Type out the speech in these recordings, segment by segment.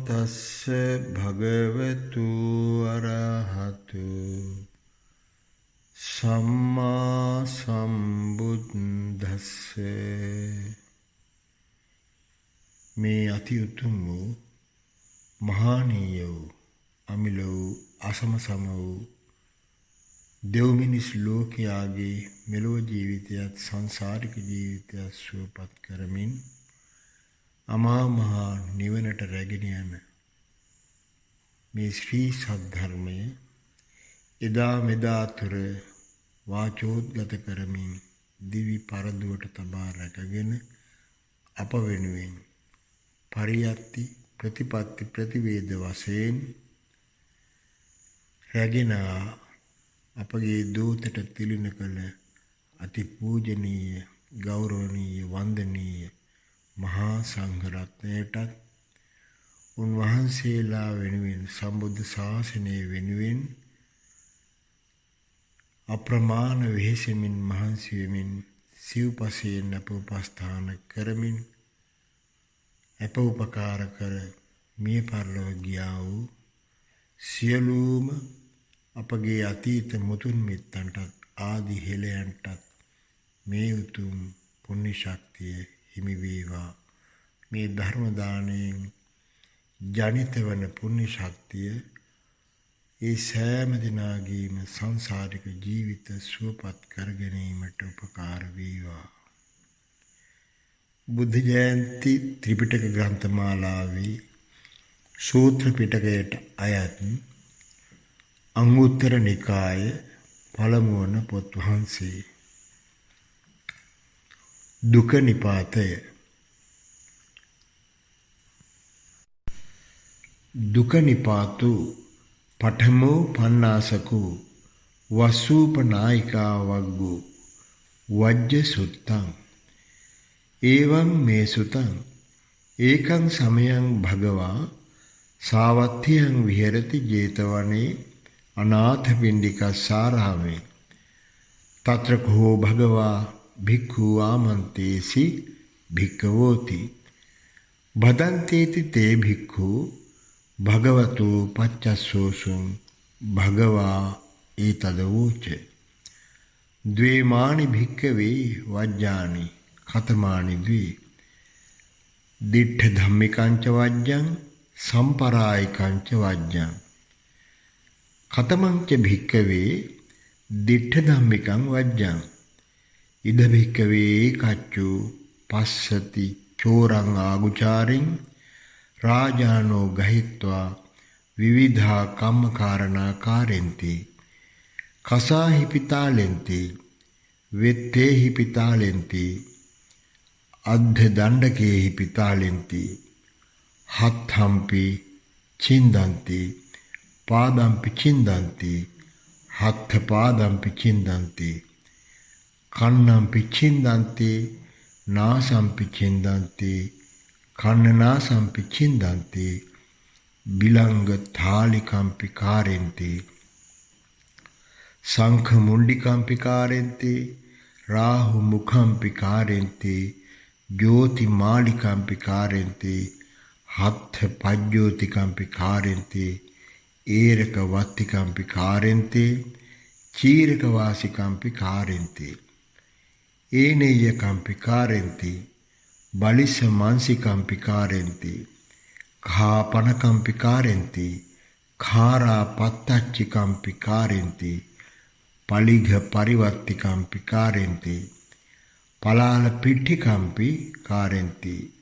තස්ස භගවතු අරහතු සම්මා සම්බුද්දස්ස. මේ අති උතුම් වූ මහානීය වූ අමිල වූ අසම සම වූ දෙව් මිනිස් ලෝකයාගේ මෙලොව ජීවිතයත් සංසාරික ජීවිතයත් සුවපත් කරමින් අමා මහා නිවනට රැගෙන යන මේ ශ්‍රී සද්ධර්මය එදා මෙදා තුර වාචෝද්ගත කරමින් දිවි පරදුවට තබා රැකගෙන අප වෙනුවෙන් පරියත්ති ප්‍රතිපත්ති ප්‍රතිවේද වශයෙන් රැගෙන අපගේ දූතට තිලින කළ අති පූජනීය ගෞරවනීය වන්දනීය මහා සංඝරත්නයටත් උන්වහන්සේලා වෙනුවෙන් සම්බුද්ධ ශාසනය වෙනුවෙන් අප්‍රමාණ වෙහෙසමින් මහන්සි වෙමින් සිව්පසයෙන් අප උපස්ථාන කරමින් අප උපකාර කර මිය පරලොව ගියා වූ සියලුම අපගේ අතීත මුතුන් මිත්තන්ටත් ආදි හෙළයන්ටත් මේ උතුම් පුණ්‍ය ශක්තිය හිමි වේවා. මේ ධර්ම දාණයෙන් ජනිත වන පුණ්‍ය ශක්තිය ඒ සෑම දිනාගේම සංසාරික ජීවිත සුවපත් කර ගැනීමට උපකාර වේවා. බුද්ධ ජයන්ති ත්‍රිපිටක ග්‍රන්ථමාලාවේ සූත්‍ර පිටකයට අයත් අංගුත්තර නිකාය පළමු වන පොත් වහන්සේ දුක නිපාතය. දුක නිපාතු පඨමෝ පන්නාසකෝ වසූපනායිකා වග්ගෝ වජ්ජ සුත්තං එවං මේ සුතං ඒකං සමයං භගවා සාවත්තියං විහෙරති 제තවනේ අනාථ පිණ්ඩිකස්සාරාමේ තත්‍ර කෝ භගවා භික්ඛු ආමන්තේසි භික්ඛවෝති බදන්තේති තේ භික්ඛු භගවතු පච්චස්සෝසුං භගවා ඒතදවෝච ද්වේමානි භික්ඛවේ වජ්ජානි කතමානි ද්වේ දිට්ඨ ධම්මිකංච වජ්ජං සම්පරායිකංච වජ්ජං කතමංච භික්ඛවේ දිට්ඨ ධම්මිකං වජ්ජං ඉද භික්ඛවේ කච්චු පස්සති චෝරං ආගුචාරින් රාජානෝ ගහිත්වා විවිධා කම්මකාරණා කාරෙන්ති කසාහි පිතාලෙන්ති වෙත්තේහි පිතාලෙන්ති අද්ධ දණ්ඩකේහි පිතාලෙන්ති හත්ථම්පි චින්දන්ති පාදම්පි චින්දන්ති හත්ථ පාදම්පි චින්දන්ති කන්නම්පි චින්දන්ති නාසම්පි චින්දන්ති කන්නනාසම්පි චින්දන්ති බිලංග ථාලිකම්පි කාරෙන්ති සංඛ මුණ්ඩිකම්පි කාරෙන්ති රාහු මුඛම්පි කාරෙන්ති ජෝති මාලිකම්පි කාරෙන්ති හත්ථ පජ්ජෝතිකම්පි කාරෙන්ති ඒරක වත්තිකම්පි කාරෙන්ති චීරක වාසිකම්පි කාරෙන්ති ඒනෙය්‍යකම්පි කාරෙන්ති බලිස මාංසිකම්පි කාරෙන්ති කාපනකම්පි කාරෙන්ති khārā pattacchikම්පි කාරෙන්ති පලිඝ පරිවත්තිකම්පි කාරෙන්ති පලාල පිට්ඨිකම්පි කාරෙන්ති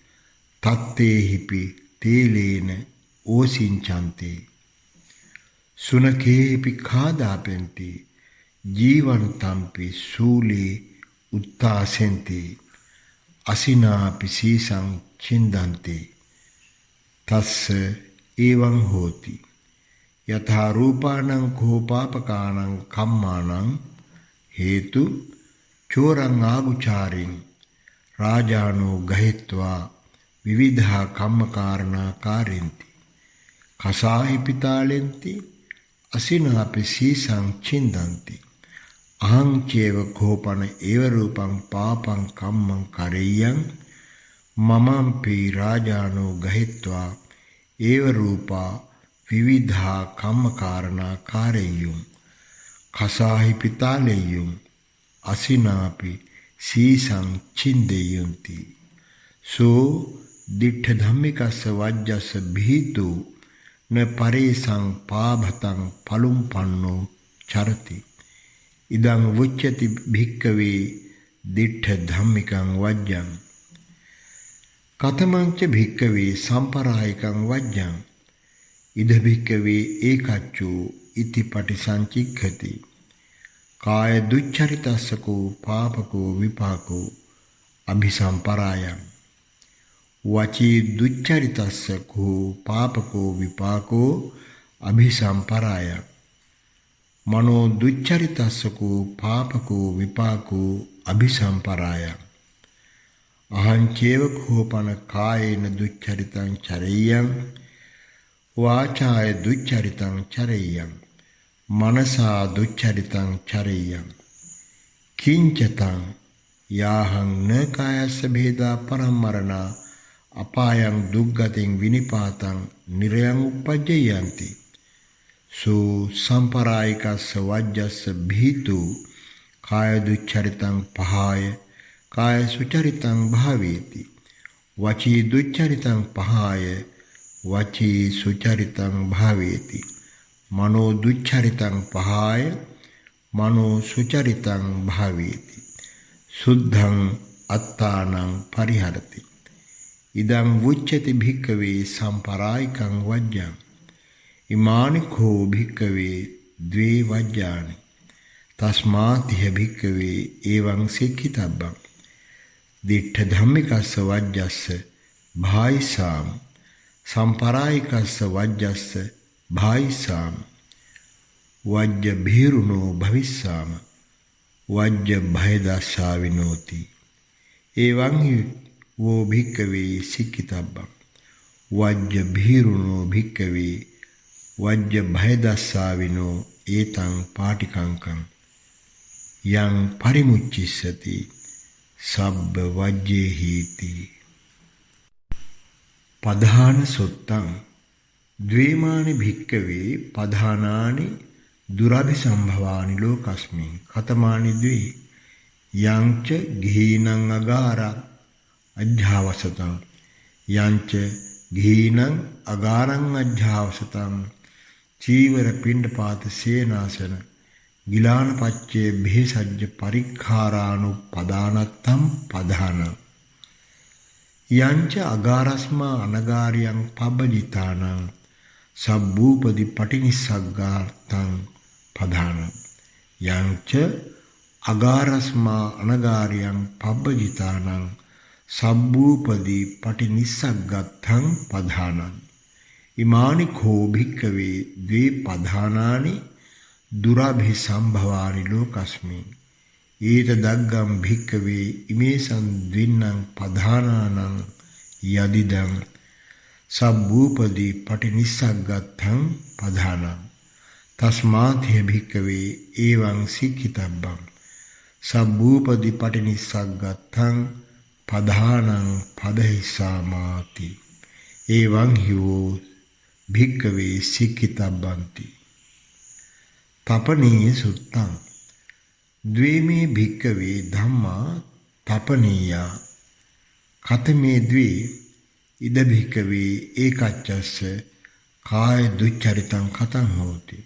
තත්තේහිපි තේලේන ඕසින්චන්ති සුනකේපි khādāpenti ජීවන්තම්පි සූලේ උත්තාසෙන්ති අසිනාපි සීසං චින්දන්ති තස්ස එවං හෝති යථා රූපානං කෝපාපකානං කම්මානං හේතු චෝරං ආගුචාරින් රාජානෝ ගහිත්වා විවිධා කම්මකාරණා කාරෙන්ති කසාහි පිතාලෙන්ති අසිනාපි සීසං චින්දන්ති අහං චේව කෝපන ඒව රූපං පාපං කම්මං කරෙය්‍යං මමම්පි රාජානෝ ගහිත්වා ඒව රූපා විවිධා කම්මකාරණා කාරෙය්‍යුම් කසාහි පිතාලෙය්‍යුම් අසිනාපි සීසං චින්දෙය්‍යුන්ති සෝ දිට්ඨ ධම්මිකස්ස වජ්ජස්ස භීතු න පරේසං පාභතං පලුම්පන්නෝ චරති ඉදං වුච්චති භික්කවේ දිට්ඨ ධම්මිකං වජ්ජං කතමංච භික්කවේ සම්පරායිකං වජ්ජං ඉද භික්කවේ ඒකච්චෝ ඉති පටිසංචික්ඛති කාය දුච්චරිතස්සකෝ පාපකෝ විපාකෝ අභිසම්පරායං වචී දුච්චරිතස්සකෝ පාපකෝ විපාකෝ අභිසම්පරායං මනෝ දුච්චරිතස්සකෝ පාපකෝ විපාකෝ අභිසම්පරායං අහංචේව කෝපන කායේන දුච්චරිතං චරෙය්‍යං වාචාය දුච්චරිතං චරෙය්‍යං මනසා දුච්චරිතං චරෙය්‍යං කිංචතං යාහං න කායස්ස භේදා පරම්මරණා අපායං දුක්ගතින් විනිපාතං නිරයං උපජ්ජයන්ති සෝ සම්පරායිකස්ස වජ්ජස්ස භීතු කාය දුච්චරිතං පහාය කාය සුචරිතං භාවේති වචී දුච්චරිතං පහාය වචී සුචරිතං භාවේති මනෝ දුච්චරිතං පහාය මනෝ සුචරිතං භාවේති සුද්ධං අත්තානං පරිහරති ඉදං වුච්චති භික්කවේ සම්පරායිකං වජ්ජං ඉමානි කෝ භික්කවේ ද්වේ වජ්ජානි තස්මාතිහ භික්කවේ එවං සික්ඛිතබ්බං දිට්ඨ ධම්මිකස්ස වජ්ජස්ස භායිසාම සම්පරායිකස්ස වජ්ජස්ස භායිසාම වජ්ජ භීරුණෝ භවිස්සාම වජ්ජ භයදස්සා විනෝති එවං වෝ භික්කවේ සික්ඛිතබ්බං වජ්ජ භීරුණෝ භික්කවේ වජ්ජ භයදස්සා විනෝ ඒතං පාටිකංකං යං පරිමුච්චිස්සති සබ්බ වජ්ජේහීති පධාන සුත්තං ද්වේමානි භික්කවේ පධානානි දුරභිසම්භවානි ලෝකස්මින් කතමානි ද්වේ යංච ගිහීනං අගාරං අජ්ජාවසතං යංච ගිහීනං අගාරං අජ්ජාවසතං චීවර පිණ්ඩපාත සේනාසන ගිලාන පච්චේ බෙහෙසජ්ජ පරික්ඛාරානුපදානත්තම් පධාන යංච අගාරස්මා අනගාරියං පබ්බජිතානං සබ්බූපදි පටිනිස්සග්ගාර්තං පධාන යංච අගාරස්මා අනගාරියං පබ්බජිතානං සබ්බූපදි පටිනිස්සග්ගත්තං පධානං ඉමානි කෝ භික්කවේ ද්වේ පධානානි දුරභිසම්භවානි ලෝකස්මින් ඊත දග්ගම් භික්කවේ ඉමේසං ද්වින්නං පධානානං යදිදං සබ්බූපදී පටිනිස්සග්ගත්තං පධානං තස්මාතිය භික්කවේ එවං සික්ඛිතබ්බං සබ්බූපදී පටිනිස්සග්ගත්තං පධානං පදහිසාමාති එවං හිවෝ භික්කවේ සික්ඛිතබ්බන්ති තපනීය සුත්තං ද්වේමේ භික්කවේ ධම්මා තපනීයා කතමේ ද්වේ ඉද භික්කවේ ඒකච්චස්ස කාය දුච්චරිතං කතං හෝති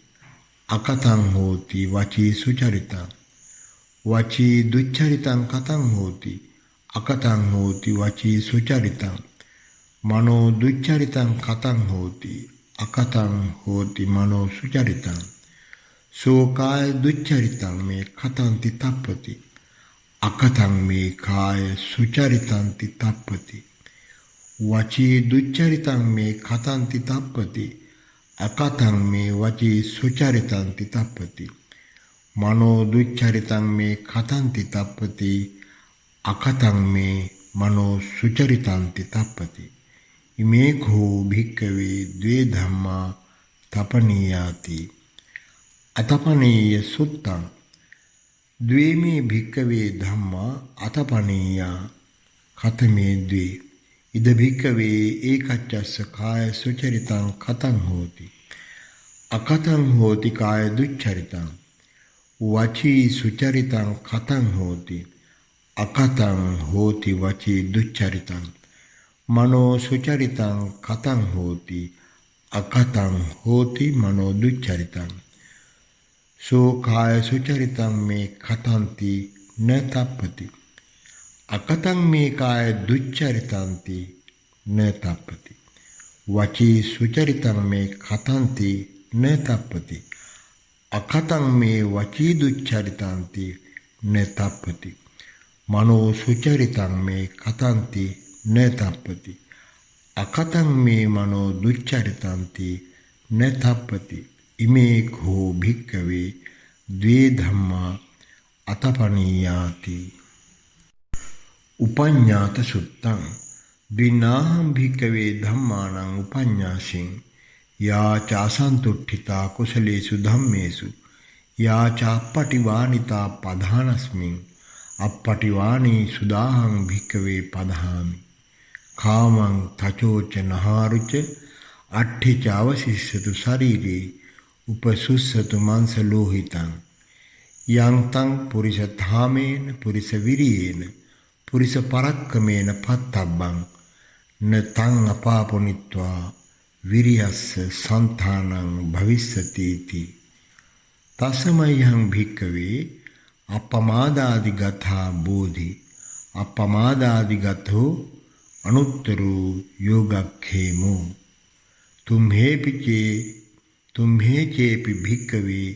අකතං හෝති වචී සුචරිතං වචී දුච්චරිතං කතං හෝති අකතං හෝති වචී සුචරිතං මනෝ දුච්චරිතං කතං හෝති අකතං හෝති මනෝ සුචරිතං සෝ කාය දුච්චරිතං මේ කතන්ති තප්පති අකතං මේ කාය සුචරිතන්ති තප්පති වචී දුච්චරිතං මේ කතන්ති තප්පති අකතං මේ වචී සුචරිතන්ති තප්පති මනෝ දුච්චරිතං මේ කතන්ති තප්පති අකතං මේ මනෝ සුචරිතන්ති තප්පති ඉමේ කෝ භික්කවේ ද්වේ ධම්මා තපනීයාති අතපනීය සුත්තං ද්වේමේ භික්කවේ ධම්මා අතපනීයා කතමේ ද්වේ ඉද භික්කවේ ඒකච්චස්ස කාය සුචරිතං කතං හෝති අකතං හෝති කාය දුච්චරිතං වචී සුචරිතං කතං හෝති අකතං හෝති වචී දුච්චරිතං මනෝ සුචරිතං කතං හෝති අකතං හෝති මනෝ දුච්චරිතං සෝ කාය සුචරිතං මේ කතන්ති න තප්පති අකතං මේ කාය දුච්චරිතන්ති න තප්පති වචී සුචරිතං මේ කතන්ති න තප්පති අකතං මේ වචී දුච්චරිතන්ති න තප්පති මනෝ සුචරිතං මේ කතන්ති න තප්පති අකතං මේ මනෝ දුච්චරිතන්ති න තප්පති ඉමේ කෝ භික්කවේ ද්වේ ධම්මා අතපනීයාති උපඤ්ඤාත සුත්තං ද්විනාහං භික්කවේ ධම්මානං උපඤ්ඤාසින් යා චාසන්තුට්ඨිතා කුසලේසු ධම්මේසු යා චාප්පටිවානිතා පධානස්මින් අප්පටිවානී සුදාහං භික්කවේ පදහාමි කාමං තචෝච නහාරුච අට්ඨිච අවසිස්සතු ශරීරේ උපසුස්සතු මාංශ ලෝහිතං යං තං පුරිස ධාමේන පුරිස විරියේන පුරිස පරක්කමේන පත්තබ්බං න තං අපාපොනිත්වා විරියස්ස සන්තානං භවිස්සති ති තසමයං භික්කවේ අපමාදාදිගතා බෝධි අපමාදාදිගතෝ අනුත්තරෝ යෝගක්ඛේමෝ තුම්හේ චේපි භික්කවේ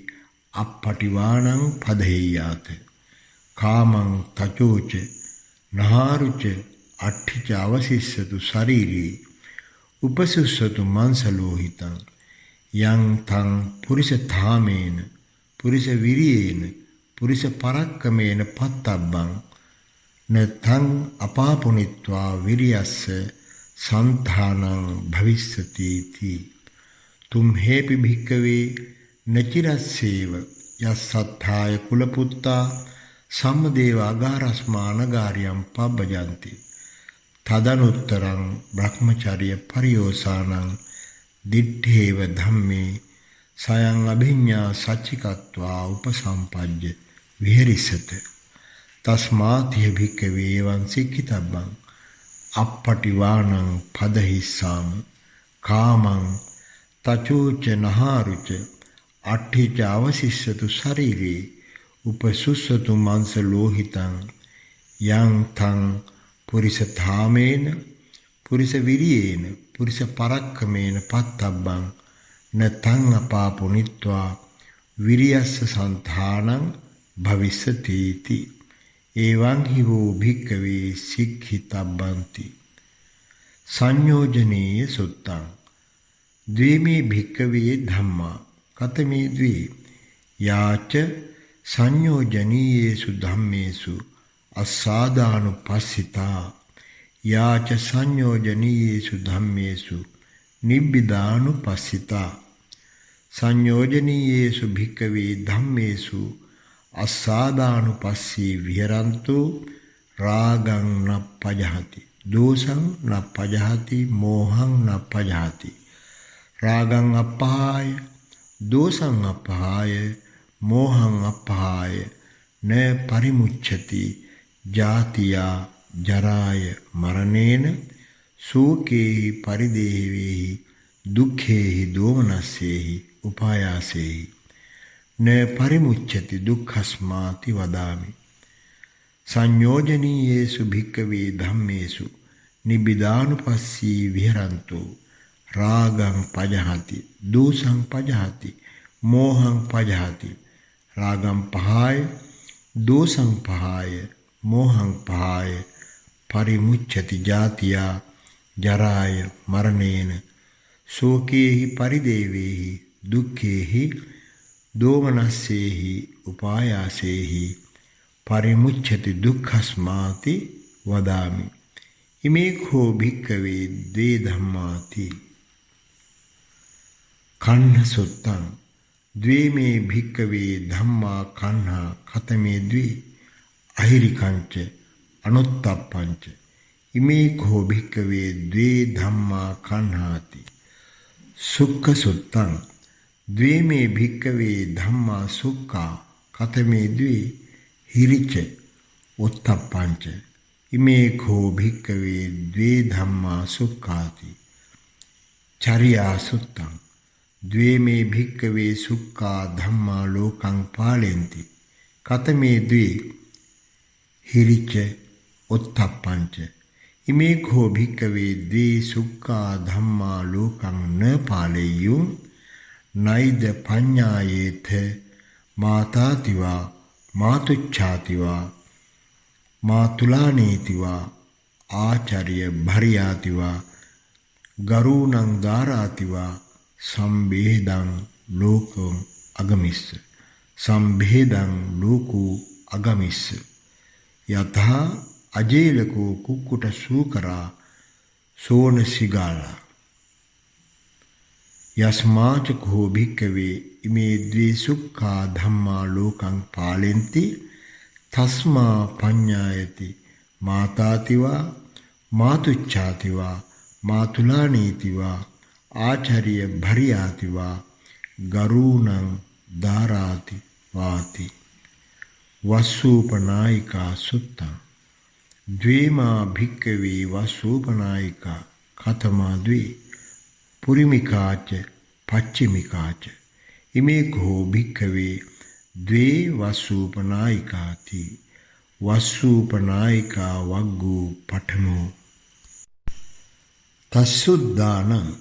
අප්පටිවාණං පදෙය්‍යාත කාමං තචෝච නහාරුච අට්ඨිච අවසිස්සතු ශරීරේ උපසුස්සතු මාංශ ලෝහිතං යං තං පුරිස ධාමේන පුරිස විරියේන පුරිස පරක්කමේන පත්තබ්බං නතං අපාපුනිත්වා විරියස්ස සන්තානං භවිස්සති ති තුම්හේපි භික්කවේ නචිරස්සේව යස්සත්ථාය කුලපුත්තා සම්මදේව අගාරස්මානගාරියම් පබ්බජන්ති තදනුත්තරං බ්‍රහ්මචර්ය පරියෝසානං දිට්ඨේව ධම්මේ සයං අභිඤ්ඤා සච්චිකත්වා උපසම්පජ්ජ විහෙරිසත තස්මාතිය භික්කවේ එවං සික්ඛිතබ්බං අප්පටිවාණං පදහිස්සාම කාමං තචෝච නහාරුච අට්ඨිච අවසිස්සතු ශරීරේ උපසුස්සතු මාංශ ලෝහිතං යං තං පුරිස ධාමේන පුරිස විරියේන පුරිස පරක්කමේන පත්තබ්බං නතං අපාපුනිත්වා විරියස්ස සන්තානං භවිස්සති ති එවං හි වූ භික්කවේ සික්ඛිතබ්බන්ති සංයෝජනීය සුත්තං ද්වේමේ භික්කවේ ධම්මා කතමේ ද්වේ යාච සංයෝජනීයේසු ධම්මේසු අස්සාදානුපස්සිතා යාච සංයෝජනීයේසු ධම්මේසු නිබ්බිදානුපස්සිතා සංයෝජනීයේසු භික්කවේ ධම්මේසු අස්සාදානුපස්සී විහරන්තෝ රාගං නප්පජහති දෝසං නප්පජහති මෝහං නප්පජහති රාගං අපහාය දෝසං අපහාය මෝහං අපහාය න පරිමුච්ඡති ජාතියා ජරාය මරණේන සෝකේහි පරිදේවේහි දුක්ඛේහි දෝමනස්සේහි උපායාසේහි න පරිමුච්ඡති දුක්ඛස්මාති වදාමි සංයෝජනීයේසු භික්කවේ ධම්මේසු නිබ්බිදානුපස්සී විහරන්තෝ රාගං පජහති දෝසං පජහති මෝහං පජහති රාගං පහාය දෝසං පහාය මෝහං පහාය පරිමුච්ඡති ජාතියා ජරාය මරණේන සෝකේහි පරිදේවේහි දුක්ඛේහි දෝමනස්සේහි උපායාසේහි පරිමුච්ඡති දුක්ඛස්මාති වදාමි ඉමේ කෝ භික්කවේ ද්වේ ධම්මාති කන්න සුත්තං ද්වේමේ භික්කවේ ධම්මා කන්හා කතමේ ද්වේ අහිරිකංච අනුත්තප්පංච ඉමේ කෝ භික්කවේ ද්වේ ධම්මා කණ්හාති සුක්ඛ සුත්තං ද්වේමේ භික්කවේ ධම්මා සුක්ඛා කතමේ ද්වේ හිරිච උත්තප්පංච ඉමේ කෝ භික්කවේ ද්වේ ධම්මා සුක්ඛාති චරියා සුත්තං ද්වේමේ භික්කවේ සුක්ඛා ධම්මා ලෝකං පාලෙන්ති කතමේ ද්වේ හිරිච උත්තප්පංච ඉමේ කෝ භික්කවේ ද්වේ සුක්ඛා ධම්මා ලෝකං න පාලෙය්‍යුං නයිද පඤ්ඤායේත මාතාතිවා මාතුච්ඡාතිවා මාතුලානීතිවා ආචාර්ය භරියාතිවා ගරුණං දාරාතිවා සම්බේදං ලෝකං අගමිස්ස සම්බේදං ලෝකෝ අගමිස්ස යතහා අජේලකෝ කුක්කුට සූකරා සෝන සිගාලා යස්මාච කෝ භික්කවේ ඉමේ ද්වේ සුක්ඛා ධම්මා ලෝකං පාලෙන්ති තස්මා පඤ්ඤායති මාතාතිවා මාතුච්ඡාතිවා මාතුලානීතිවා ආචාර්ය භරියාතිවා ගරුණං දාරාති වාති වස්සූපනායිකා සුත්තං ද්වේමා භික්කවේ වස්සූපනායිකා කතමා ද්වේ පුරිමිකාච පච්චිමිකාච ඉමේ කෝ භික්කවේ ද්වේ වස්සූපනායිකාති වස්සූපනායිකා වග්ගෝ පඨමෝ තස්සුද්දානං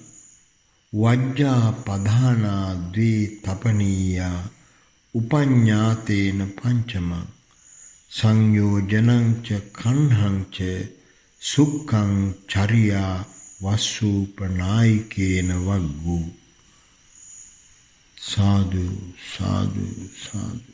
වජ්ජා පධානා ද්වේ තපනීයා උපඤ්ඤාතේන පංචමං සංයෝජනං ච කණ්හං ච සුක්ඛං චරියා වස්සූපනායිකේන වග්ගෝ සාදු සාදු සාදු